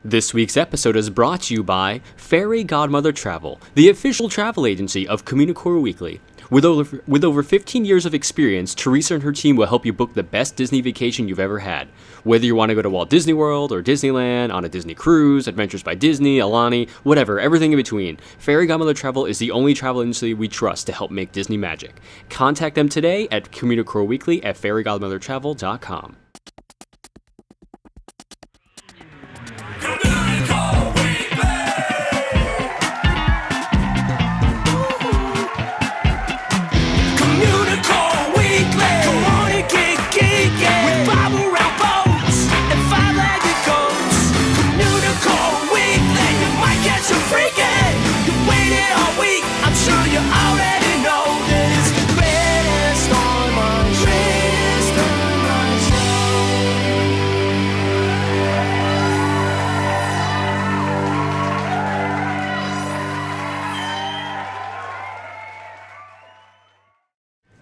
This week's episode is brought to you by Fairy Godmother Travel, the official travel agency of Communicore Weekly. With over 15 years of experience, Teresa and her team will help you book the best Disney vacation you've ever had. Whether you want to go to Walt Disney World or Disneyland, on a Disney cruise, Adventures by Disney, Alani, whatever, everything in between, Fairy Godmother Travel is the only travel agency we trust to help make Disney magic. Contact them today at Communicore Weekly at fairygodmothertravel.com.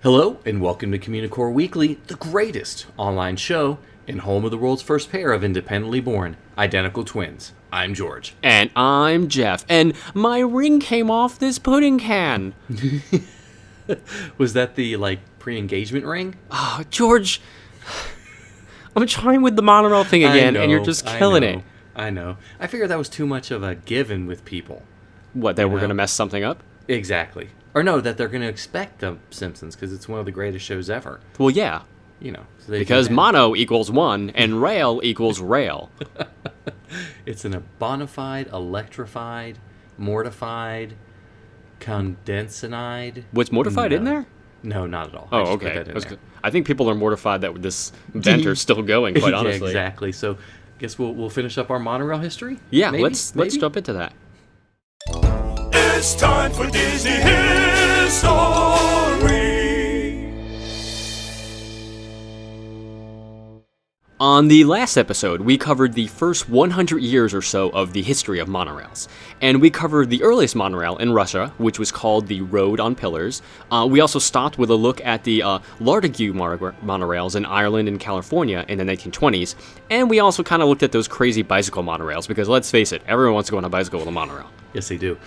Hello, and welcome to Communicore Weekly, the greatest online show and home of the world's first pair of independently born, identical twins. I'm George. And I'm Jeff. And my ring came off this pudding can. Was that the, pre-engagement ring? Oh, George, I'm trying with the monorail thing again, and you're just killing it. I know. I figured that was too much of a given with people. What, that we're going to mess something up? Exactly. Or no, that they're going to expect The Simpsons because it's one of the greatest shows ever. Well, yeah. You know. So because mono equals one and rail equals rail. It's an abonified, electrified, mortified, condensinide. What's mortified in there? No, not at all. Oh, okay. I think people are mortified that this venture's still going, quite honestly. Yeah, exactly. So I guess we'll finish up our monorail history? Yeah, maybe? Let's jump into that. It's time for Disney History. On the last episode, we covered the first 100 years or so of the history of monorails. And we covered the earliest monorail in Russia, which was called the Road on Pillars. We also stopped with a look at the Lartigue monorails in Ireland and California in the 1920s. And we also kind of looked at those crazy bicycle monorails, because let's face it, everyone wants to go on a bicycle with a monorail. Yes, they do.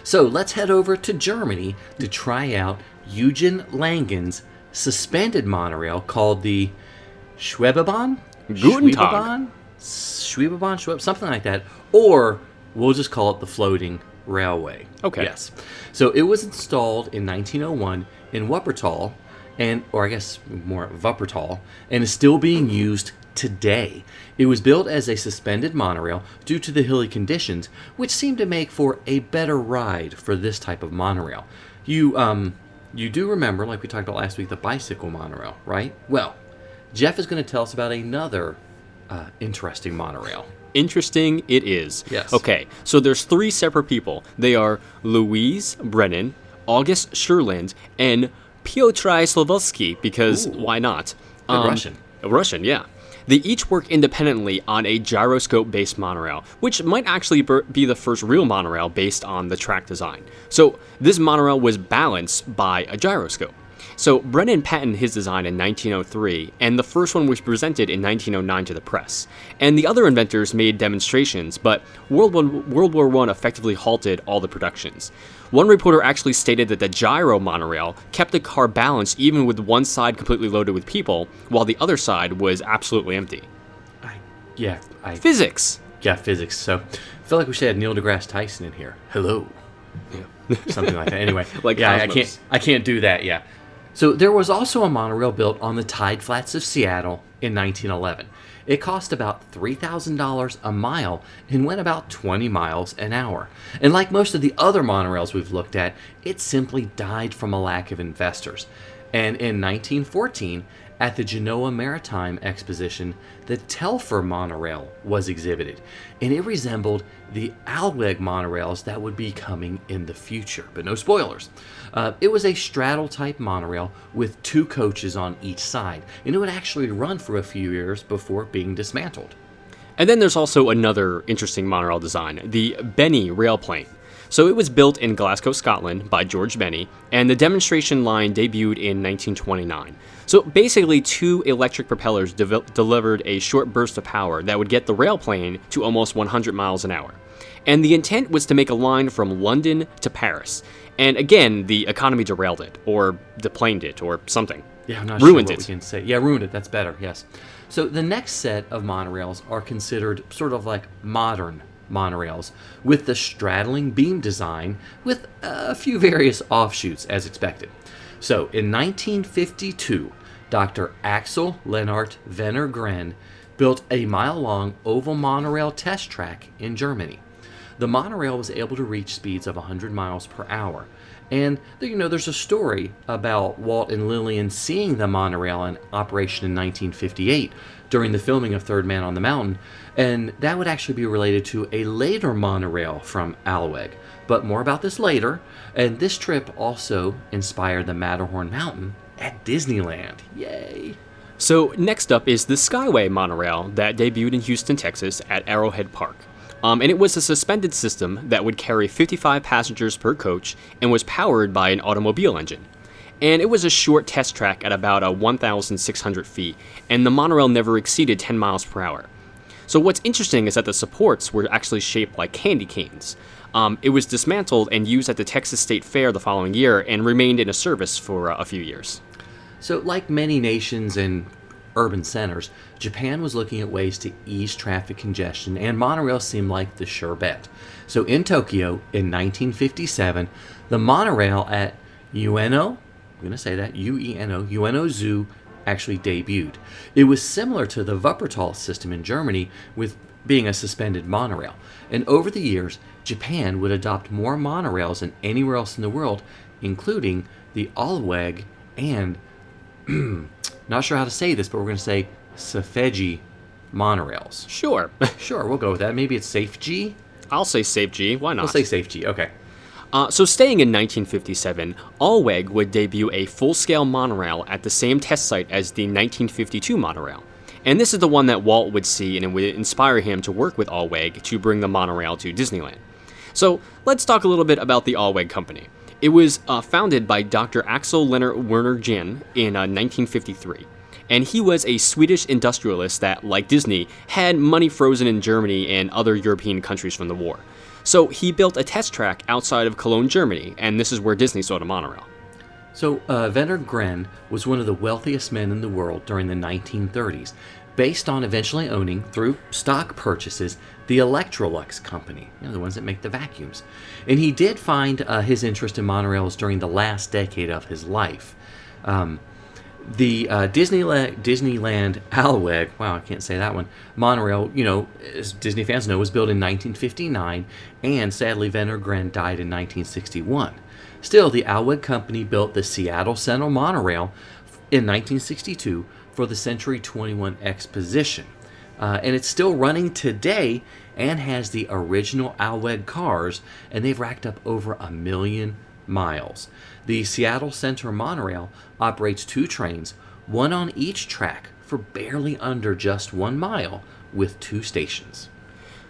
So let's head over to Germany to try out Eugen Langen's suspended monorail called the Schwebebahn? Guten Tag. Schwebebahn, something like that. Or we'll just call it the floating railway. Okay. Yes. So it was installed in 1901 in Wuppertal, or I guess more Wuppertal, and is still being used today. It was built as a suspended monorail due to the hilly conditions, which seemed to make for a better ride for this type of monorail. You do remember, like we talked about last week, the bicycle monorail, right? Well, Jeff is going to tell us about another interesting monorail. Interesting it is. Yes. Okay, so there's three separate people. They are Louise Brennan, August Scherland, and Piotr Slavoski, because why not? Russian. Russian, yeah. They each work independently on a gyroscope-based monorail, which might actually be the first real monorail based on the track design. So this monorail was balanced by a gyroscope. So Brennan patented his design in 1903, and the first one was presented in 1909 to the press. And the other inventors made demonstrations, but World War I effectively halted all the productions. One reporter actually stated that the gyro monorail kept the car balanced even with one side completely loaded with people, while the other side was absolutely empty. Physics! Yeah, physics. So I feel like we should have Neil deGrasse Tyson in here. Hello. Yeah. Something like that. Anyway, I can't do that, yeah. So there was also a monorail built on the tide flats of Seattle in 1911. It cost about $3,000 a mile and went about 20 miles an hour. And like most of the other monorails we've looked at, it simply died from a lack of investors. And in 1914, at the Genoa Maritime Exposition, the Telfer monorail was exhibited, and it resembled the Alweg monorails that would be coming in the future, but no spoilers. It was a straddle-type monorail with two coaches on each side, and it would actually run for a few years before being dismantled. And then there's also another interesting monorail design, the Benny railplane. So it was built in Glasgow, Scotland by George Benny, and the demonstration line debuted in 1929. So basically 2 electric propellers delivered a short burst of power that would get the railplane to almost 100 miles an hour. And the intent was to make a line from London to Paris. And again, the economy derailed it, or deplaned it, or something. Yeah, I'm not ruined sure what it. we can say. Yeah, ruined it. That's better, yes. So the next set of monorails are considered sort of like modern monorails, with the straddling beam design with a few various offshoots as expected. So in 1952, Dr. Axel Lennart Wenner-Gren built a mile-long oval monorail test track in Germany. The monorail was able to reach speeds of 100 miles per hour. And, there's a story about Walt and Lillian seeing the monorail in operation in 1958 during the filming of Third Man on the Mountain, and that would actually be related to a later monorail from Alweg. But more about this later, and this trip also inspired the Matterhorn Mountain at Disneyland. Yay! So next up is the Skyway monorail that debuted in Houston, Texas at Arrowhead Park. And it was a suspended system that would carry 55 passengers per coach and was powered by an automobile engine. And it was a short test track at about 1,600 feet, and the monorail never exceeded 10 miles per hour. So what's interesting is that the supports were actually shaped like candy canes. It was dismantled and used at the Texas State Fair the following year and remained in a service for a few years. So like many nations and urban centers, Japan was looking at ways to ease traffic congestion, and monorails seemed like the sure bet. So in Tokyo, in 1957, the monorail at Ueno Zoo actually debuted. It was similar to the Wuppertal system in Germany, with being a suspended monorail. And over the years, Japan would adopt more monorails than anywhere else in the world, including the Alweg and not sure how to say this, but we're going to say Safeji monorails. Sure. Sure, we'll go with that. Maybe it's Safe G? I'll say Safe G. Why not? We'll say Safe G. Okay. So staying in 1957, Alweg would debut a full-scale monorail at the same test site as the 1952 monorail. And this is the one that Walt would see, and it would inspire him to work with Alweg to bring the monorail to Disneyland. So let's talk a little bit about the Alweg company. It was founded by Dr. Axel Lennart Werner-Gren in 1953. And he was a Swedish industrialist that, like Disney, had money frozen in Germany and other European countries from the war. So he built a test track outside of Cologne, Germany, and this is where Disney saw the monorail. So Werner-Gren was one of the wealthiest men in the world during the 1930s, based on eventually owning, through stock purchases, the Electrolux company, the ones that make the vacuums. And he did find his interest in monorails during the last decade of his life. The Disneyland Alweg, wow, I can't say that one, monorail, as Disney fans know, was built in 1959, and sadly Werner-Gren died in 1961. Still, the Alweg company built the Seattle Central monorail in 1962 for the Century 21 Exposition. And it's still running today and has the original Alweg cars, and they've racked up over 1 million miles. The Seattle Center monorail operates 2 trains, one on each track, for barely under just 1 mile, with 2 stations.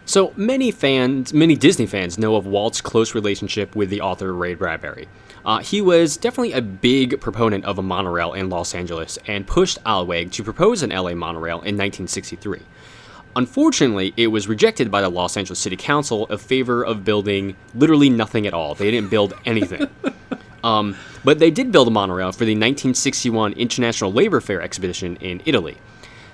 So many Disney fans know of Walt's close relationship with the author Ray Bradbury. He was definitely a big proponent of a monorail in Los Angeles and pushed Alweg to propose an LA monorail in 1963. Unfortunately, it was rejected by the Los Angeles City Council in favor of building literally nothing at all. They didn't build anything. But they did build a monorail for the 1961 International Labor Fair exhibition in Italy.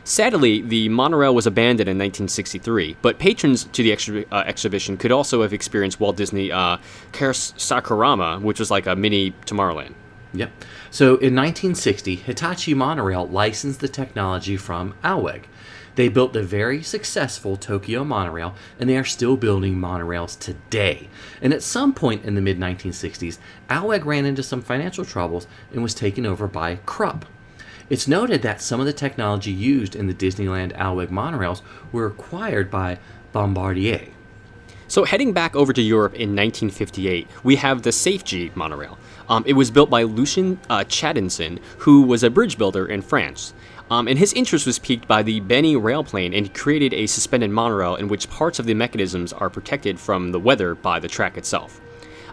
Sadly, the monorail was abandoned in 1963, but patrons to the exhibition could also have experienced Walt Disney Sakurama, which was like a mini Tomorrowland. Yep. So in 1960, Hitachi Monorail licensed the technology from Alweg. They built the very successful Tokyo monorail, and they are still building monorails today. And at some point in the mid-1960s, Alweg ran into some financial troubles and was taken over by Krupp. It's noted that some of the technology used in the Disneyland Alweg monorails were acquired by Bombardier. So heading back over to Europe in 1958, we have the SafeG monorail. It was built by Lucien Chadinson, who was a bridge builder in France. And his interest was piqued by the Benny railplane, and he created a suspended monorail in which parts of the mechanisms are protected from the weather by the track itself.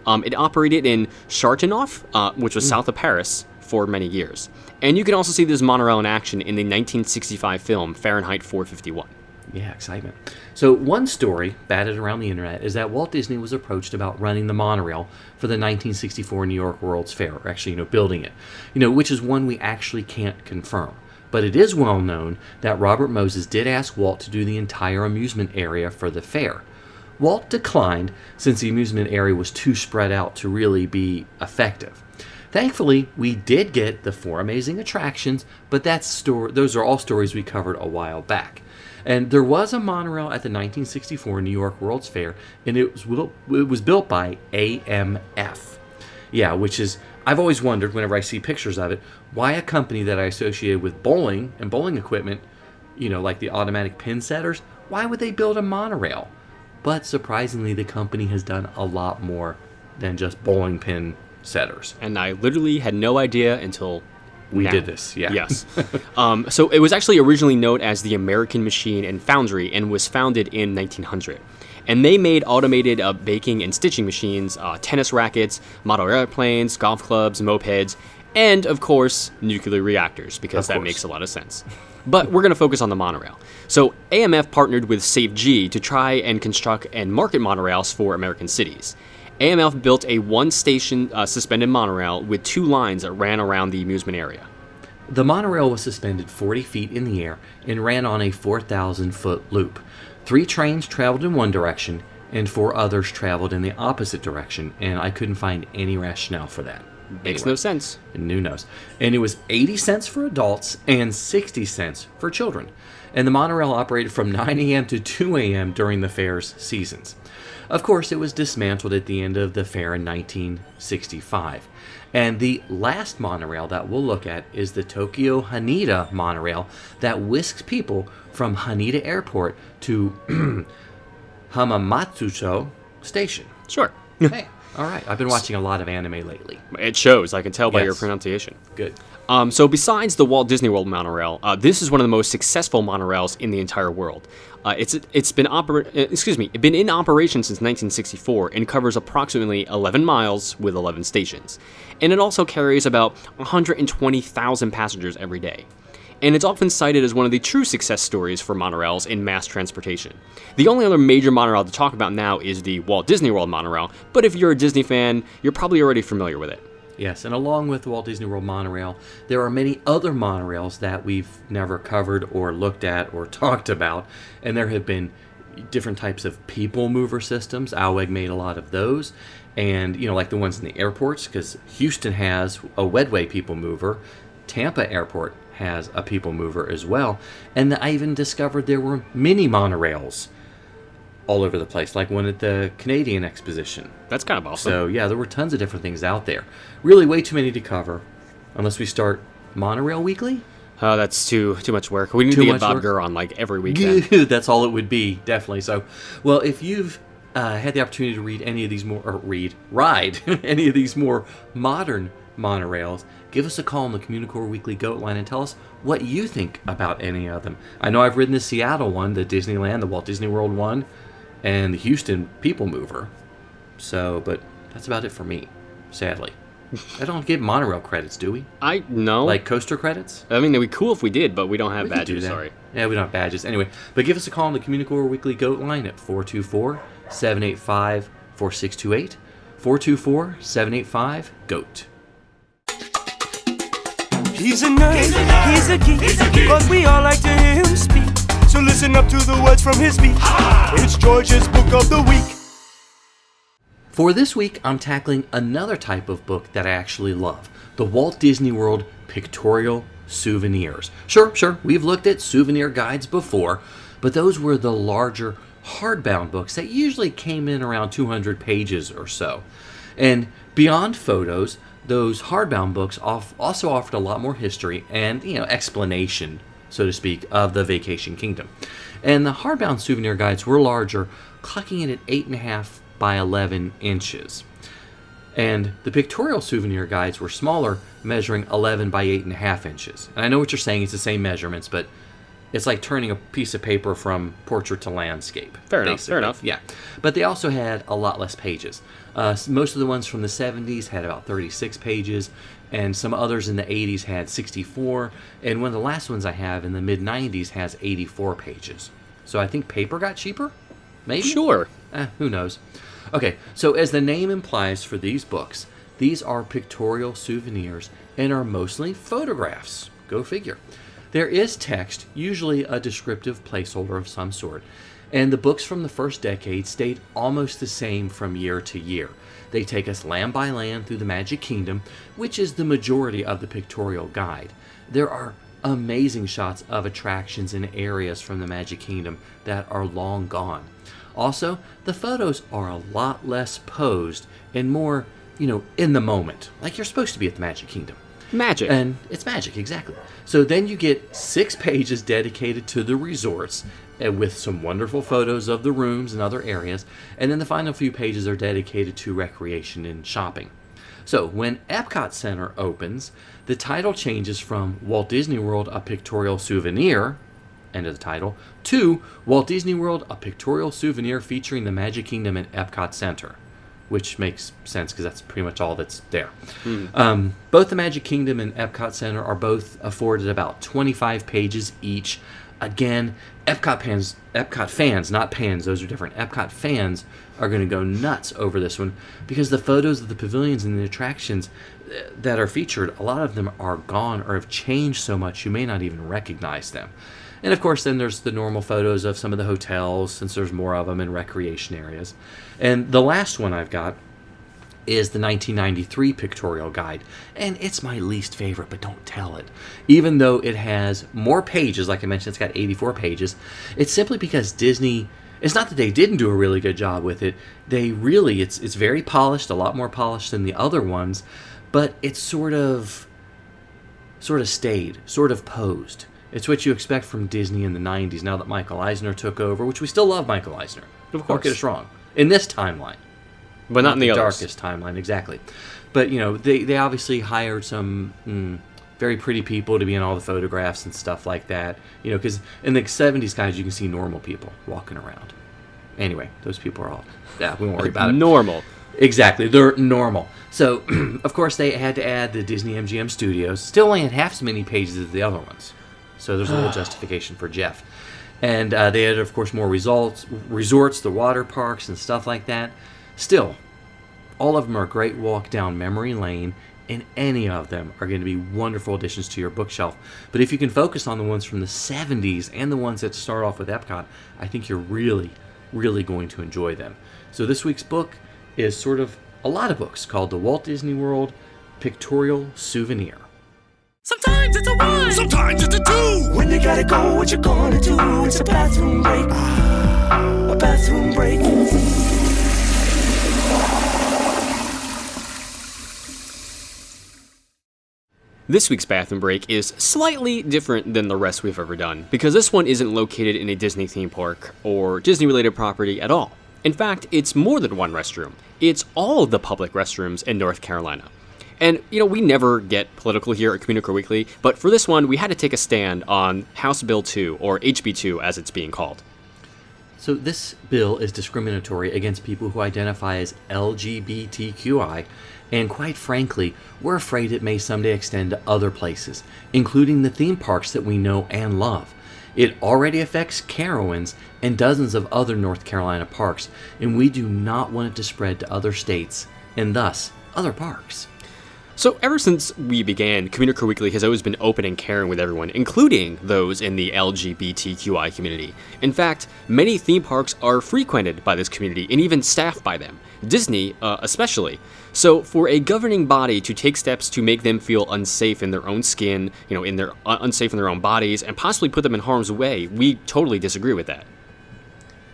It operated in Châteauneuf, which was south of Paris, for many years. And you can also see this monorail in action in the 1965 film Fahrenheit 451. Yeah, excitement. So one story batted around the internet is that Walt Disney was approached about running the monorail for the 1964 New York World's Fair, or actually, building it, which is one we actually can't confirm. But it is well known that Robert Moses did ask Walt to do the entire amusement area for the fair. Walt declined since the amusement area was too spread out to really be effective. Thankfully, we did get the 4 amazing attractions, but those are all stories we covered a while back. And there was a monorail at the 1964 New York World's Fair, and it was built by AMF. Yeah, which is, I've always wondered whenever I see pictures of it, why a company that I associated with bowling and bowling equipment, like the automatic pin setters, why would they build a monorail? But surprisingly, the company has done a lot more than just bowling pin setters. And I literally had no idea until we now. did this, yeah. Yes. So it was actually originally known as the American Machine and Foundry and was founded in 1900. And they made automated baking and stitching machines, tennis rackets, model airplanes, golf clubs, mopeds, and, of course, nuclear reactors, because that makes a lot of sense. But we're going to focus on the monorail. So AMF partnered with SafeG to try and construct and market monorails for American cities. AMF built a one-station suspended monorail with 2 lines that ran around the amusement area. The monorail was suspended 40 feet in the air and ran on a 4,000-foot loop. 3 trains traveled in one direction, and 4 others traveled in the opposite direction, and I couldn't find any rationale for that. Makes no sense. And who knows? And it was 80 cents for adults and 60 cents for children. And the monorail operated from 9 a.m. to 2 a.m. during the fair's seasons. Of course, it was dismantled at the end of the fair in 1965. And the last monorail that we'll look at is the Tokyo Haneda monorail that whisks people from Haneda Airport to Hamamatsucho Station. Sure. Hey, all right. I've been watching a lot of anime lately. It shows. I can tell by your pronunciation. Good. So besides the Walt Disney World monorail, this is one of the most successful monorails in the entire world. It's been in operation since 1964 and covers approximately 11 miles with 11 stations. And it also carries about 120,000 passengers every day. And it's often cited as one of the true success stories for monorails in mass transportation. The only other major monorail to talk about now is the Walt Disney World monorail, but if you're a Disney fan, you're probably already familiar with it. Yes, and along with the Walt Disney World monorail, there are many other monorails that we've never covered or looked at or talked about, and there have been different types of people mover systems. ALWEG made a lot of those, and like the ones in the airports, because Houston has a Wedway people mover, Tampa Airport has a people mover as well, and I even discovered there were mini monorails all over the place, like one at the Canadian Exposition. That's kind of awesome. So yeah, there were tons of different things out there. Really way too many to cover, unless we start Monorail Weekly. Oh, that's too much work. We need to get Bob Gurr on like every weekend. That's all it would be, definitely. So, well, if you've had the opportunity to read any of these ride any of these more modern monorails, give us a call on the Communicore Weekly Goat Line and tell us what you think about any of them. I know I've ridden the Seattle one, the Disneyland, the Walt Disney World one, and the Houston People Mover. So, but that's about it for me, sadly. I don't give monorail credits, do we? I know. Like coaster credits? I mean, it'd be cool if we did, but we don't have badges, sorry. Yeah, we don't have badges. Anyway, but give us a call on the Communicore Weekly Goat Line at 424-785-4628. 424-785-GOAT. He's a nerd, he's a geek, but we all like to hear him speak. So listen up to the words from his speech. It's George's Book of the Week. For this week, I'm tackling another type of book that I actually love, the Walt Disney World Pictorial Souvenirs. Sure, we've looked at souvenir guides before, but those were the larger hardbound books that usually came in around 200 pages or so. And beyond photos, those hardbound books also offered a lot more history and, explanation, so to speak, of the Vacation Kingdom. And the hardbound souvenir guides were larger, clocking in at 8.5 by 11 inches. And the pictorial souvenir guides were smaller, measuring 11 by 8.5 inches. And I know what you're saying, it's the same measurements, but It's like turning a piece of paper from portrait to landscape. Fair enough. Yeah. But they also had a lot less pages. Most of the ones from the 70s had about 36 pages, and some others in the 80s had 64, and one of the last ones I have in the mid-90s has 84 pages. So I think paper got cheaper? Maybe? Sure. Who knows? Okay, so as the name implies for these books, these are pictorial souvenirs and are mostly photographs. Go figure. There is text, usually a descriptive placeholder of some sort, and the books from the first decade stayed almost the same from year to year. They take us land by land through the Magic Kingdom, which is the majority of the pictorial guide. There are amazing shots of attractions and areas from the Magic Kingdom that are long gone. Also, the photos are a lot less posed and more, in the moment, like you're supposed to be at the Magic Kingdom. Magic. And it's magic, exactly. So then you get 6 pages dedicated to the resorts with some wonderful photos of the rooms and other areas, and then the final few pages are dedicated to recreation and shopping. So when Epcot Center opens, the title changes from Walt Disney World, a pictorial souvenir, end of the title, to Walt Disney World, a pictorial souvenir featuring the Magic Kingdom and Epcot Center, which makes sense because that's pretty much all that's there. Both the Magic Kingdom and Epcot Center are both afforded about 25 pages each. Again, Epcot fans, not pans, those are different. Epcot fans are going to go nuts over this one because the photos of the pavilions and the attractions that are featured, a lot of them are gone or have changed so much you may not even recognize them. And of course, then there's the normal photos of some of the hotels, since there's more of them in recreation areas. And the last one I've got is the 1993 Pictorial Guide. And it's my least favorite, but don't tell it. Even though it has more pages, like I mentioned, it's got 84 pages, it's simply because Disney, it's not that they didn't do a really good job with it. They really, it's very polished, a lot more polished than the other ones, but it's sort of stayed, sort of posed. It's what you expect from Disney in the 90s now that Michael Eisner took over, which we still love Michael Eisner. Of course. Don't get us wrong. In this timeline. But not in the others. Darkest timeline, exactly. But, they obviously hired some very pretty people to be in all the photographs and stuff like that. Because in the 70s guys, you can see normal people walking around. Anyway, those people are all, we won't worry about it. Normal. Exactly, they're normal. So, of course, they had to add the Disney MGM Studios. Still only had half as many pages as the other ones. So there's a little justification for Jeff. And they had, of course, more resorts, the water parks, and stuff like that. Still, all of them are a great walk down memory lane, and any of them are going to be wonderful additions to your bookshelf. But if you can focus on the ones from the 70s and the ones that start off with Epcot, I think you're really, really going to enjoy them. So this week's book is sort of a lot of books called the Walt Disney World Pictorial Souvenir. Sometimes it's a 1, sometimes it's a 2. When you gotta go, what you gonna do? It's a bathroom break. A bathroom break. This week's bathroom break is slightly different than the rest we've ever done, because this one isn't located in a Disney theme park or Disney-related property at all. In fact, it's more than one restroom. It's all of the public restrooms in North Carolina. And, we never get political here at Communicore Weekly, but for this one, we had to take a stand on House Bill 2, or HB2 as it's being called. So this bill is discriminatory against people who identify as LGBTQI, and quite frankly, we're afraid it may someday extend to other places, including the theme parks that we know and love. It already affects Carowinds and dozens of other North Carolina parks, and we do not want it to spread to other states, and thus, other parks. So ever since we began, Communicore Weekly has always been open and caring with everyone, including those in the LGBTQI community. In fact, many theme parks are frequented by this community and even staffed by them, Disney especially. So for a governing body to take steps to make them feel unsafe in their own skin, unsafe in their own bodies, and possibly put them in harm's way, we totally disagree with that.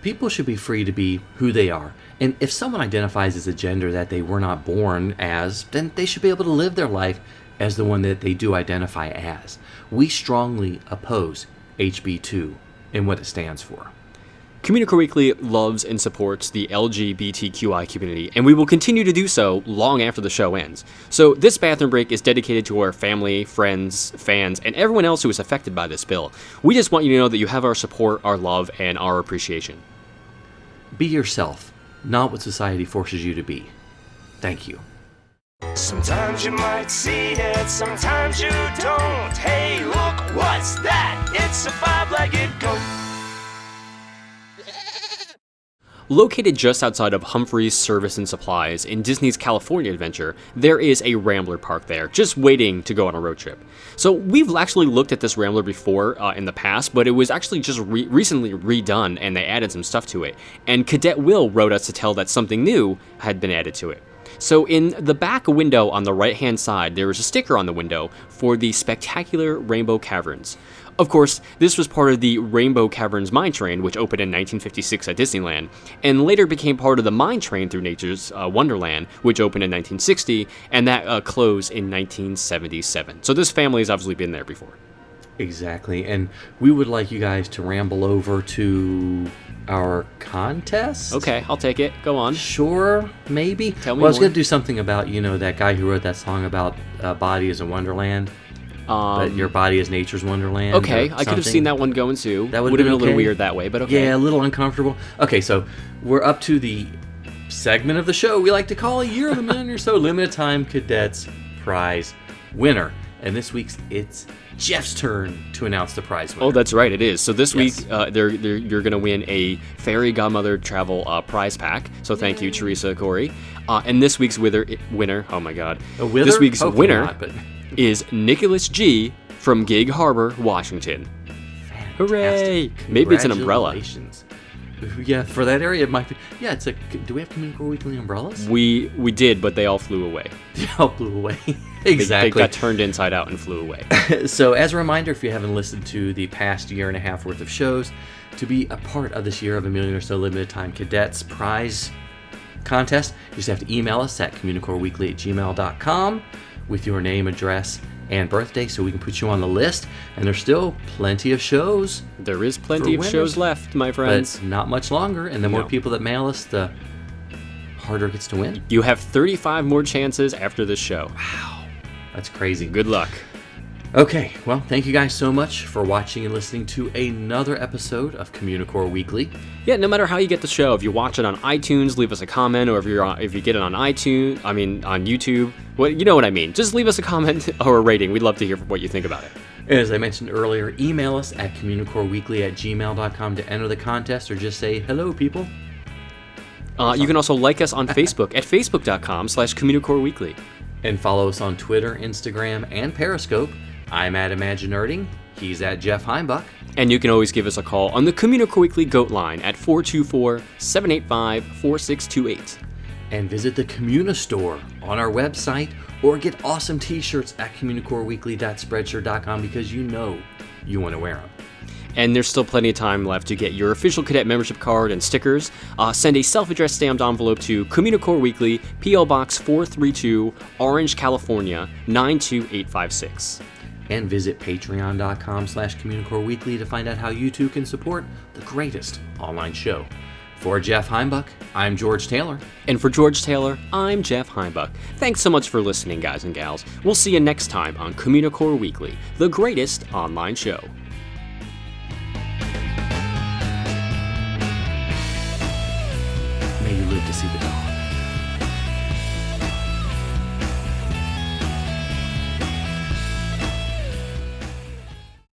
People should be free to be who they are, and if someone identifies as a gender that they were not born as, then they should be able to live their life as the one that they do identify as. We strongly oppose HB2 and what it stands for. Communicore Weekly loves and supports the LGBTQI community, and we will continue to do so long after the show ends. So this bathroom break is dedicated to our family, friends, fans, and everyone else who is affected by this bill. We just want you to know that you have our support, our love, and our appreciation. Be yourself, not what society forces you to be. Thank you. Sometimes you might see it, sometimes you don't. Hey, look, what's that? It's a five-legged goat. Located just outside of Humphreys Service and Supplies in Disney's California Adventure, there is a Rambler park there, just waiting to go on a road trip. So we've actually looked at this Rambler before in the past, but it was actually just recently redone and they added some stuff to it. And Cadet Will wrote us to tell that something new had been added to it. So in the back window on the right-hand side, there is a sticker on the window for the spectacular Rainbow Caverns. Of course, this was part of the Rainbow Caverns Mine Train, which opened in 1956 at Disneyland, and later became part of the Mine Train through Nature's Wonderland, which opened in 1960, and that closed in 1977. So this family has obviously been there before. Exactly, and we would like you guys to ramble over to our contest. Okay, I'll take it. Go on. Sure, maybe. Tell me I was more. going to do something about, that guy who wrote that song about body is a wonderland. But your body is nature's wonderland. Okay, I could have seen that one going too. That would have been a little okay. weird that way, but okay. Yeah, a little uncomfortable. Okay, so we're up to the segment of the show we like to call a Year of a Million or So Limited Time Cadets Prize winner. And this week's it's Jeff's turn to announce the prize winner. Oh, that's right, it is. So this Yes. week, you're going to win a Fairy Godmother Travel prize pack. So thank you, Teresa Corey. And this week's winner, oh my God. A wither? This week's Hopefully winner not, but... is Nicholas G. from Gig Harbor, Washington. Fantastic. Hooray! Maybe it's an umbrella. Congratulations. Yeah, for that area, it might be. Yeah, it's a. Do we have Communicore Weekly umbrellas? We did, but they all flew away. They all blew away. Exactly. They got turned inside out and flew away. So, as a reminder, if you haven't listened to the past year and a half worth of shows, to be a part of this Year of a Million or So Limited Time Cadets Prize contest, you just have to email us at communicoreweekly@gmail.com with your name, address, and birthday so we can put you on the list. And there's still plenty of shows. There is plenty of shows left, my friends. But not much longer. And the more people that mail us, the harder it gets to win. You have 35 more chances after this show. Wow. That's crazy. Good luck. Okay, well, thank you guys so much for watching and listening to another episode of Communicore Weekly. Yeah, no matter how you get the show, if you watch it on iTunes, leave us a comment, or if you get it on on YouTube, you know what I mean. Just leave us a comment or a rating. We'd love to hear what you think about it. As I mentioned earlier, email us at communicoreweekly@gmail.com to enter the contest, or just say hello, people. You can also like us on Facebook at facebook.com/Communicore Weekly. And follow us on Twitter, Instagram, and Periscope. I'm at ImagiNerding. He's at Jeff Heimbuck. And you can always give us a call on the Communicore Weekly Goat line at 424-785-4628. And visit the Communistore on our website, or get awesome t-shirts at communicoreweekly.spreadshirt.com, because you know you want to wear them. And there's still plenty of time left to get your official cadet membership card and stickers. Send a self-addressed stamped envelope to Communicore Weekly, P.O. Box 432, Orange, California, 92856. And visit patreon.com/Communicore Weekly to find out how you too can support the greatest online show. For Jeff Heimbuck, I'm George Taylor. And for George Taylor, I'm Jeff Heimbuck. Thanks so much for listening, guys and gals. We'll see you next time on Communicore Weekly, the greatest online show. May you live to see the dawn.